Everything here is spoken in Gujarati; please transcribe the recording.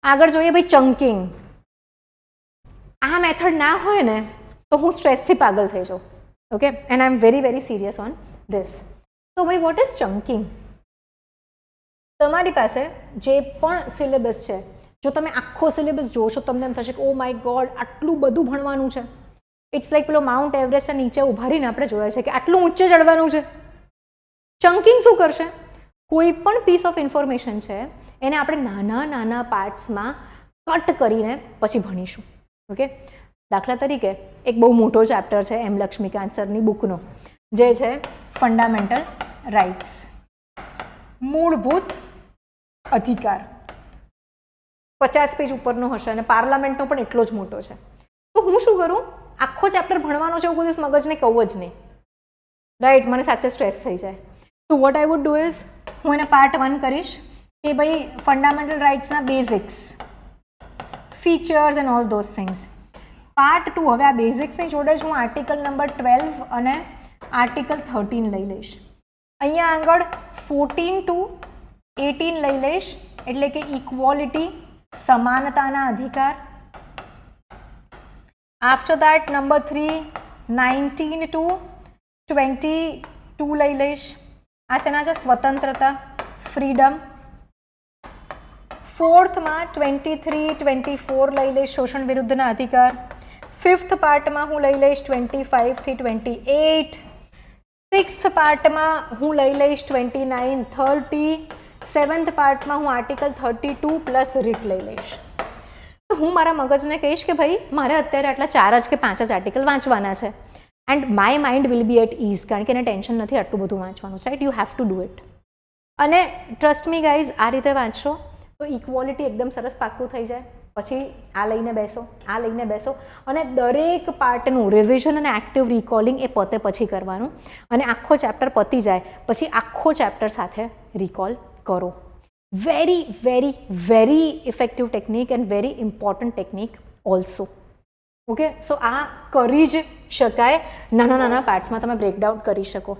આગળ જોઈએ ભાઈ ચંકિંગ. આ મેથડ ના હોય ને તો હું સ્ટ્રેસથી પાગલ થઈ જાઉં. Okay, and I am very very serious on this. તો ભાઈ વોટ ઇઝ ચંકિંગ? તમારી પાસે જે પણ સિલેબસ છે, જો તમે આખો સિલેબસ જોશો તમને એમ થશે કે ઓ માય ગોડ આટલું બધું ભણવાનું છે. ઇટ્સ લાઈક પેલો માઉન્ટ એવરેસ્ટ નીચે ઉભા રહીને આપણે જોયા છે કે આટલું ઊંચે ચડવાનું છે. ચંકિંગ શું કરશે? કોઈ પણ પીસ ઓફ ઇન્ફોર્મેશન છે એને આપણે નાના નાના પાર્ટ્સમાં કટ કરીને પછી ભણીશું. ઓકે, દાખલા તરીકે એક બહુ મોટો ચેપ્ટર છે એમ લક્ષ્મીકાંત સરની બુકનો, જે છે ફંડામેન્ટલ રાઇટ્સ, મૂળભૂત અધિકાર. 50 પેજ ઉપરનો હશે અને પાર્લામેન્ટનો પણ એટલો જ મોટો છે. તો હું શું કરું, આખો ચેપ્ટર ભણવાનો છે એવું કોઈ દિવસ મગજને કહું જ નહીં. રાઈટ, મને સાચે સ્ટ્રેસ થઈ જાય. તો what I would do is, હું એને પાર્ટ 1 કરીશ કે ભાઈ ફંડામેન્ટલ રાઇટ્સના basics, features and all those things. Part 2, હવે આ બેઝિક્સની જોડે જ હું આર્ટિકલ નંબર 12 અને આર્ટિકલ 13 લઈ લઈશ. અહીંયા આગળ 14 to 18 લઈ લઈશ, એટલે કે ઇક્વોલિટી, સમાનતાના અધિકાર. આફ્ટર દેટ નંબર 3, 19 to 22 લઈ લઈશ. આ શેના છે? સ્વતંત્રતા, ફ્રીડમ. 4th માં 23, 24 લઈ લઈશ, શોષણ વિરુદ્ધના અધિકાર. 5th પાર્ટમાં હું લઈ લઈશ 25 થી 28. 6th પાર્ટમાં હું લઈ લઈશ 29, 30. 7th પાર્ટમાં હું આર્ટિકલ 32 પ્લસ રીટ લઈ લઈશ. તો હું મારા મગજને કહીશ કે ભાઈ મારે અત્યારે આટલા 4 જ કે 5 જ આર્ટિકલ વાંચવાના છે. And my mind will be at ease, કારણ કે એને ટેન્શન નથી આટલું બધું વાંચવાનું. Right, you have to do it. અને ટ્રસ્ટ મી ગાઈઝ, આ રીતે વાંચશો તો ઇક્વોલિટી એકદમ સરસ પાક્કું થઈ જાય. પછી આ લઈને બેસો, આ લઈને બેસો, અને દરેક પાર્ટનું રિવિઝન અને એક્ટિવ રિકોલિંગ એ પતે પછી કરવાનું. અને આખો ચેપ્ટર પતી જાય પછી આખો ચેપ્ટર સાથે રિકોલ કરો. Very very very effective technique and very important technique also. Okay, so આ કરી જ શકાય. નાના નાના પાર્ટ્સમાં તમે બ્રેકડાઉન કરી શકો.